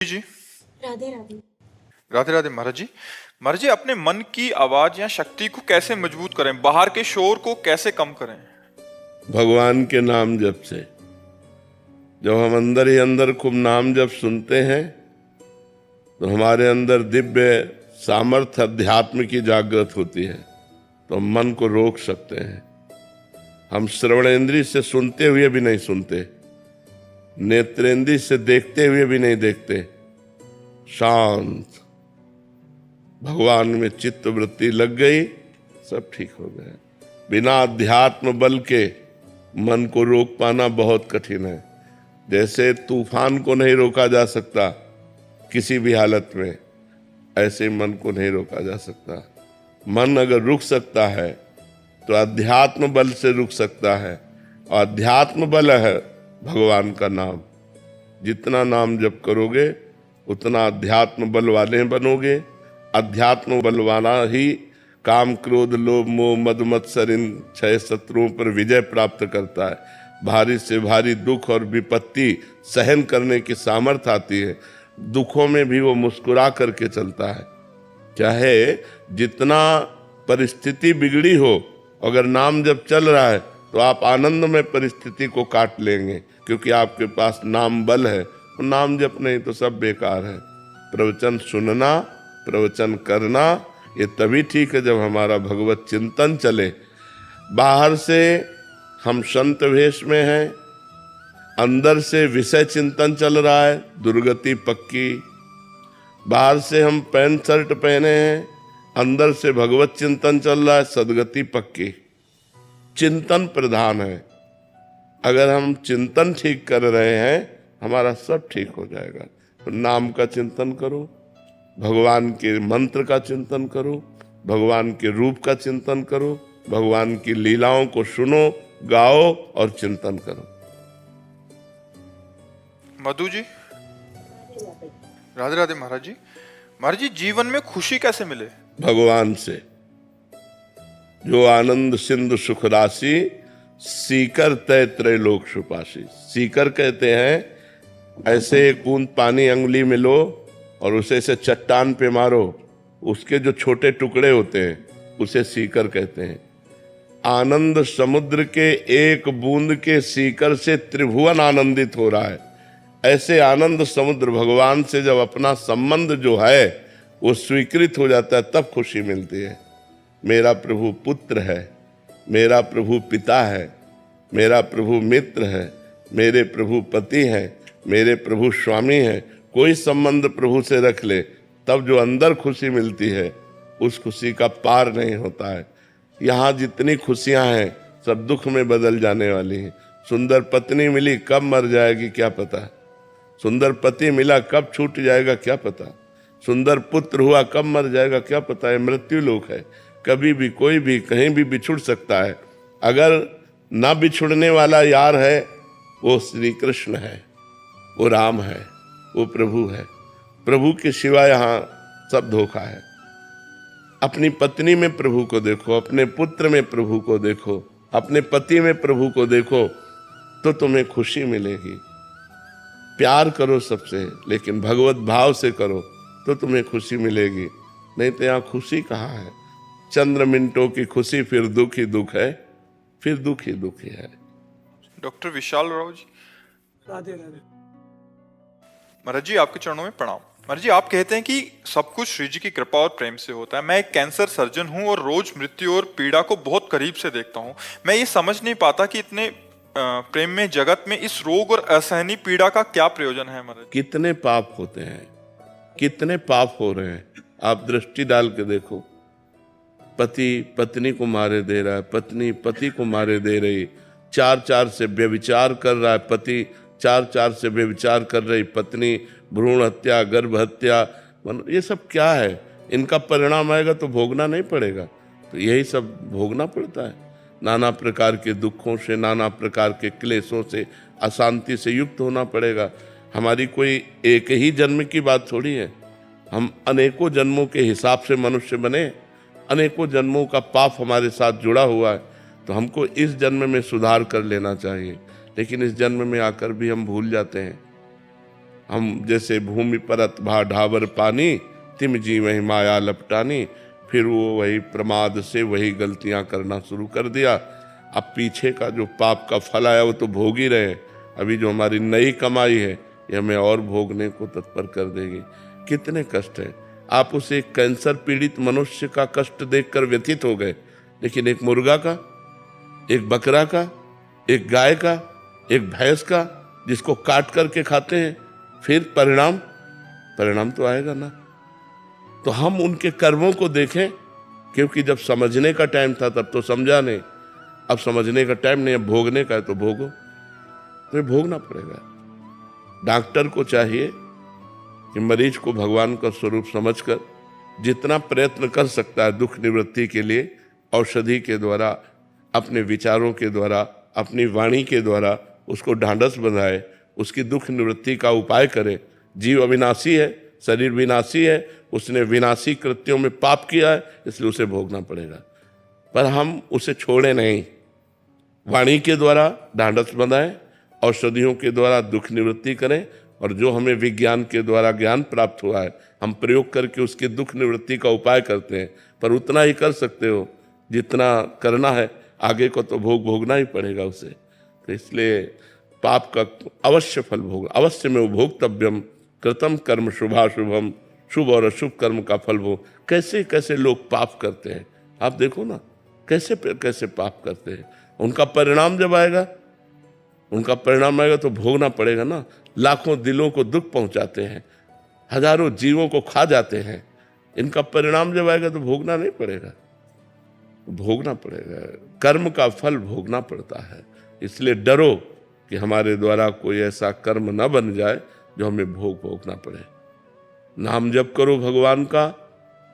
जी। राधे राधे। राधे राधे महाराज जी अपने मन की आवाज या शक्ति को कैसे मजबूत करें, बाहर के शोर को कैसे कम करें? भगवान के नाम जप से। जब हम अंदर ही अंदर खूब नाम जप सुनते हैं तो हमारे अंदर दिव्य सामर्थ्य अध्यात्म की जागृत होती है, तो हम मन को रोक सकते हैं। हम श्रवणेंद्रिय से सुनते हुए भी नहीं सुनते, नेत्रेंद्रिय से देखते हुए भी नहीं देखते, शांत भगवान में चित्त वृत्ति लग गई, सब ठीक हो गया। बिना अध्यात्म बल के मन को रोक पाना बहुत कठिन है। जैसे तूफान को नहीं रोका जा सकता किसी भी हालत में, ऐसे मन को नहीं रोका जा सकता। मन अगर रुक सकता है तो अध्यात्म बल से रुक सकता है, और अध्यात्म बल है भगवान का नाम। जितना नाम जप करोगे उतना अध्यात्म बल वाले बनोगे। अध्यात्म बल वाला ही काम क्रोध लोभ मोह मद मत्सर इन 6 शत्रुओं पर विजय प्राप्त करता है। भारी से भारी दुख और विपत्ति सहन करने की सामर्थ्य आती है। दुखों में भी वो मुस्कुरा करके चलता है। चाहे जितना परिस्थिति बिगड़ी हो, अगर नाम जब चल रहा है तो आप आनंद में परिस्थिति को काट लेंगे, क्योंकि आपके पास नाम बल है। और नाम जप नहीं तो सब बेकार है। प्रवचन सुनना, प्रवचन करना ये तभी ठीक है जब हमारा भगवत चिंतन चले। बाहर से हम संत वेश में हैं, अंदर से विषय चिंतन चल रहा है, दुर्गति पक्की। बाहर से हम पैंट शर्ट पहने हैं, अंदर से भगवत चिंतन चल रहा है, सदगति पक्की। चिंतन प्रधान है। अगर हम चिंतन ठीक कर रहे हैं हमारा सब ठीक हो जाएगा। तो नाम का चिंतन करो, भगवान के मंत्र का चिंतन करो, भगवान के रूप का चिंतन करो, भगवान की लीलाओं को सुनो, गाओ और चिंतन करो। मधु जी। राधे राधे महाराज जी जीवन में खुशी कैसे मिले? भगवान से। जो आनंद सिंधु सुख राशि, सीकर तय त्रैलोक सुपासी। सीकर कहते हैं ऐसे एक बूंद पानी अंगुली में लो और उसे से चट्टान पे मारो, उसके जो छोटे टुकड़े होते हैं उसे सीकर कहते हैं। आनंद समुद्र के एक बूंद के सीकर से त्रिभुवन आनंदित हो रहा है। ऐसे आनंद समुद्र भगवान से जब अपना संबंध जो है वो स्वीकृत हो जाता है तब खुशी मिलती है। मेरा प्रभु पुत्र है, मेरा प्रभु पिता है, मेरा प्रभु मित्र है, मेरे प्रभु पति हैं, मेरे प्रभु स्वामी हैं। कोई संबंध प्रभु से रख ले तब जो अंदर खुशी मिलती है उस खुशी का पार नहीं होता है। यहाँ जितनी खुशियाँ हैं सब दुख में बदल जाने वाली हैं। सुंदर पत्नी मिली कब मर जाएगी क्या पता, सुंदर पति मिला कब छूट जाएगा क्या पता, सुंदर पुत्र हुआ कब मर जाएगा क्या पता है। मृत्यु लोक है, कभी भी कोई भी कहीं भी बिछुड़ सकता है। अगर ना बिछुड़ने वाला यार है वो श्री कृष्ण है, वो राम है, वो प्रभु है। प्रभु के सिवा यहाँ सब धोखा है। अपनी पत्नी में प्रभु को देखो, अपने पुत्र में प्रभु को देखो, अपने पति में प्रभु को देखो तो तुम्हें खुशी मिलेगी। प्यार करो सबसे, लेकिन भगवत भाव से करो तो तुम्हें खुशी मिलेगी। नहीं तो यहाँ खुशी कहाँ है? चंद्र मिनटों की खुशी, फिर दुख ही दुख है, फिर दुख ही दुख ही है। डॉक्टर विशाल राव जी। राधे राधे। महाराज जी आपके चरणों में प्रणाम। महाराज जी आप कहते हैं कि सब कुछ श्री जी की कृपा और प्रेम से होता है। मैं एक कैंसर सर्जन हूं और रोज मृत्यु और पीड़ा को बहुत करीब से देखता हूं। मैं ये समझ नहीं पाता कि इतने प्रेम में जगत में इस रोग और असहनीय पीड़ा का क्या प्रयोजन है महाराज? कितने पाप होते हैं, कितने पाप हो रहे हैं। आप दृष्टि डाल के देखो, पति पत्नी को मारे दे रहा है, पत्नी पति को मारे दे रही, 4 से व्यभिचार कर रहा है पति, 4 से व्यभिचार कर रही पत्नी, भ्रूण हत्या, गर्भ हत्या, ये सब क्या है? इनका परिणाम आएगा तो भोगना नहीं पड़ेगा? तो यही सब भोगना पड़ता है। नाना प्रकार के दुखों से, नाना प्रकार के क्लेशों से, अशांति से युक्त होना पड़ेगा। हमारी कोई एक ही जन्म की बात थोड़ी है। हम अनेकों जन्मों के हिसाब से मनुष्य बने, अनेकों जन्मों का पाप हमारे साथ जुड़ा हुआ है। तो हमको इस जन्म में सुधार कर लेना चाहिए, लेकिन इस जन्म में आकर भी हम भूल जाते हैं। हम जैसे भूमि परत भा ढाबर पानी, तिम जी वही माया लपटानी। फिर वो वही प्रमाद से वही गलतियां करना शुरू कर दिया। अब पीछे का जो पाप का फल आया वो तो भोग ही रहे। अभी जो हमारी नई कमाई है ये हमें और भोगने को तत्पर कर देगी। कितने कष्ट है। आप उसे एक कैंसर पीड़ित मनुष्य का कष्ट देखकर व्यथित हो गए, लेकिन एक मुर्गा का, एक बकरा का, एक गाय का, एक भैंस का जिसको काट करके खाते हैं, फिर परिणाम तो आएगा ना। तो हम उनके कर्मों को देखें, क्योंकि जब समझने का टाइम था तब तो समझा नहीं, अब समझने का टाइम नहीं, अब भोगने का है तो भोगो, तो ये भोगना पड़ेगा। डॉक्टर को चाहिए कि मरीज को भगवान का स्वरूप समझकर जितना प्रयत्न कर सकता है दुख निवृत्ति के लिए, औषधि के द्वारा, अपने विचारों के द्वारा, अपनी वाणी के द्वारा उसको ढांढस बंधाए, उसकी दुख निवृत्ति का उपाय करे। जीव अविनाशी है, शरीर विनाशी है, उसने विनाशी कृत्यों में पाप किया है, इसलिए उसे भोगना पड़ेगा। पर हम उसे छोड़े नहीं, वाणी के द्वारा ढांढस बंधाएं, औषधियों के द्वारा दुख निवृत्ति करें, और जो हमें विज्ञान के द्वारा ज्ञान प्राप्त हुआ है हम प्रयोग करके उसके दुख निवृत्ति का उपाय करते हैं। पर उतना ही कर सकते हो जितना करना है, आगे को तो भोगना ही पड़ेगा उसे। तो इसलिए पाप का अवश्य फल भोग, अवश्य में भोक्तव्यम कृतम कर्म शुभाशुभम, शुभ और अशुभ कर्म का फल भोग। कैसे कैसे लोग पाप करते हैं, आप देखो ना, कैसे कैसे पाप करते हैं। उनका परिणाम जब आएगा, तो भोगना पड़ेगा ना। लाखों दिलों को दुख पहुंचाते हैं, हजारों जीवों को खा जाते हैं, इनका परिणाम जब आएगा तो भोगना नहीं पड़ेगा, भोगना पड़ेगा। कर्म का फल भोगना पड़ता है। इसलिए डरो कि हमारे द्वारा कोई ऐसा कर्म न बन जाए जो हमें भोगना पड़े। नाम जप करो भगवान का,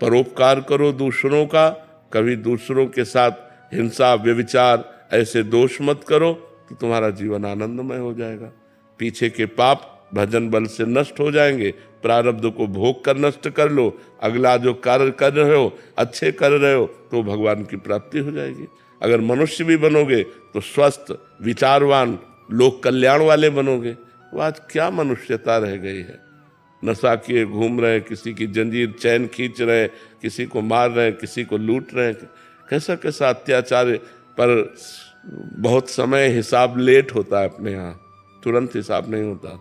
परोपकार करो दूसरों का, कभी दूसरों के साथ हिंसा व्यभिचार ऐसे दोष मत करो, तो तुम्हारा जीवन आनंदमय हो जाएगा। पीछे के पाप भजन बल से नष्ट हो जाएंगे। प्रारब्ध को भोग कर नष्ट कर लो। अगला जो कार्य कर रहे हो, अच्छे कर रहे हो, तो भगवान की प्राप्ति हो जाएगी। अगर मनुष्य भी बनोगे तो स्वस्थ विचारवान लोक कल्याण वाले बनोगे। वो आज क्या मनुष्यता रह गई है। नशा किए घूम रहे, किसी की जंजीर चैन खींच रहे, किसी को मार रहे, किसी को लूट रहे, कैसा कैसा अत्याचार। पर बहुत समय हिसाब लेट होता है अपने यहाँ, तुरंत हिसाब नहीं होता।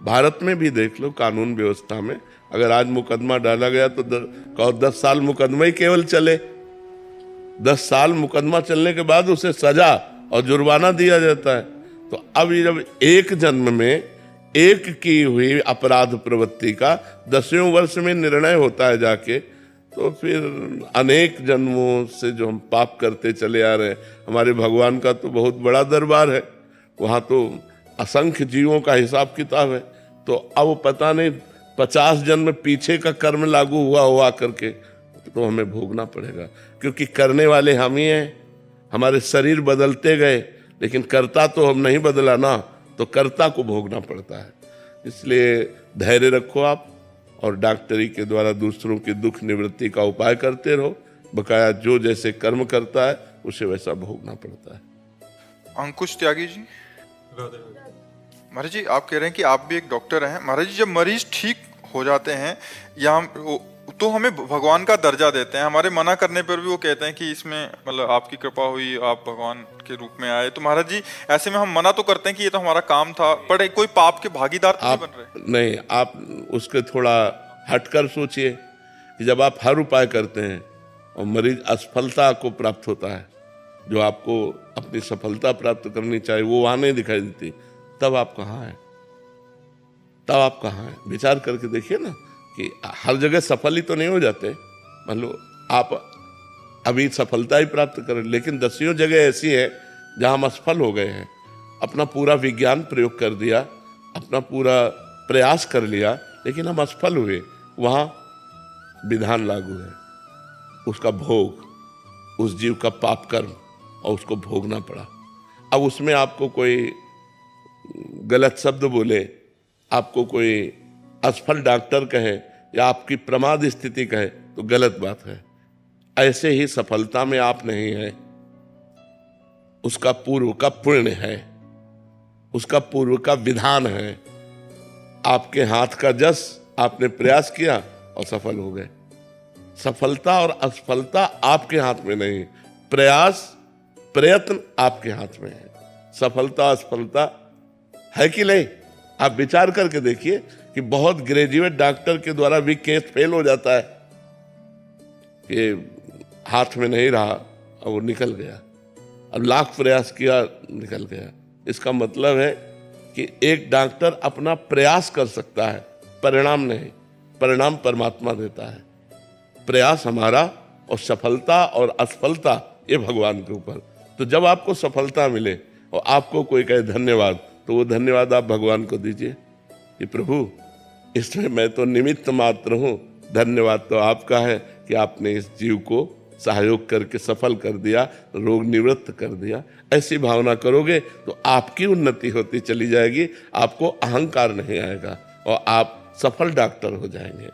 भारत में भी देख लो, कानून व्यवस्था में अगर आज मुकदमा डाला गया तो 10 साल मुकदमा ही केवल चले। 10 साल मुकदमा चलने के बाद उसे सजा और जुर्माना दिया जाता है। तो अब जब एक जन्म में एक की हुई अपराध प्रवृत्ति का 10वें वर्ष में निर्णय होता है जाके, तो फिर अनेक जन्मों से जो हम पाप करते चले आ रहे हैं। हमारे भगवान का तो बहुत बड़ा दरबार है, वहाँ तो असंख्य जीवों का हिसाब किताब है। तो अब पता नहीं 50 जन्म पीछे का कर्म लागू हुआ करके, तो हमें भोगना पड़ेगा। क्योंकि करने वाले हम ही हैं। हमारे शरीर बदलते गए, लेकिन कर्ता तो हम नहीं बदला ना, तो कर्ता को भोगना पड़ता है। इसलिए धैर्य रखो आप, और डॉक्टरी के द्वारा दूसरों की दुख निवृत्ति का उपाय करते रहो। बकाया जो जैसे कर्म करता है उसे वैसा भोगना पड़ता है। अंकुश त्यागी जी, महाराज जी आप कह रहे हैं कि आप भी एक डॉक्टर हैं। महाराज जी, जब मरीज ठीक हो जाते हैं या तो हमें भगवान का दर्जा देते हैं, हमारे मना करने पर भी वो कहते हैं कि इसमें मतलब आपकी कृपा हुई, आप भगवान के रूप में आए। तो महाराज जी ऐसे में हम मना तो करते हैं कि ये तो हमारा काम था, पर कोई पाप के भागीदार तो नहीं बन रहे। नहीं, आप उसके थोड़ा हटकर सोचिए कि जब आप हर उपाय करते हैं और मरीज असफलता को प्राप्त होता है, जो आपको अपनी सफलता प्राप्त करनी चाहिए वो वहाँ नहीं दिखाई देती, तब आप कहाँ हैं? तब आप कहाँ हैं? विचार करके देखिए ना कि हर जगह सफल ही तो नहीं हो जाते। मान लो आप अभी सफलता ही प्राप्त करें, लेकिन 10 जगह ऐसी है जहाँ हम असफल हो गए हैं। अपना पूरा विज्ञान प्रयोग कर दिया, अपना पूरा प्रयास कर लिया, लेकिन हम असफल हुए। वहाँ विधान लागू है, उसका भोग, उस जीव का पाप कर्म, और उसको भोगना पड़ा। अब उसमें आपको कोई गलत शब्द बोले, आपको कोई असफल डॉक्टर कहे या आपकी प्रमाद स्थिति कहे, तो गलत बात है। ऐसे ही सफलता में आप नहीं है, उसका पूर्व का पुण्य है, उसका पूर्व का विधान है। आपके हाथ का जस, आपने प्रयास किया और सफल हो गए। सफलता और असफलता आपके हाथ में नहीं, प्रयास प्रयत्न आपके हाथ में है। सफलता असफलता है कि नहीं, आप विचार करके देखिए कि बहुत ग्रेजुएट डॉक्टर के द्वारा भी केस फेल हो जाता है कि हाथ में नहीं रहा और वो निकल गया, अब लाख प्रयास किया निकल गया। इसका मतलब है कि एक डॉक्टर अपना प्रयास कर सकता है, परिणाम नहीं, परिणाम परमात्मा देता है। प्रयास हमारा और सफलता और असफलता ये भगवान के ऊपर। तो जब आपको सफलता मिले और आपको कोई कहे धन्यवाद, तो वो धन्यवाद आप भगवान को दीजिए कि प्रभु इसमें मैं तो निमित्त मात्र हूँ, धन्यवाद तो आपका है कि आपने इस जीव को सहयोग करके सफल कर दिया, रोग निवृत्त कर दिया। ऐसी भावना करोगे तो आपकी उन्नति होती चली जाएगी, आपको अहंकार नहीं आएगा और आप सफल डॉक्टर हो जाएंगे।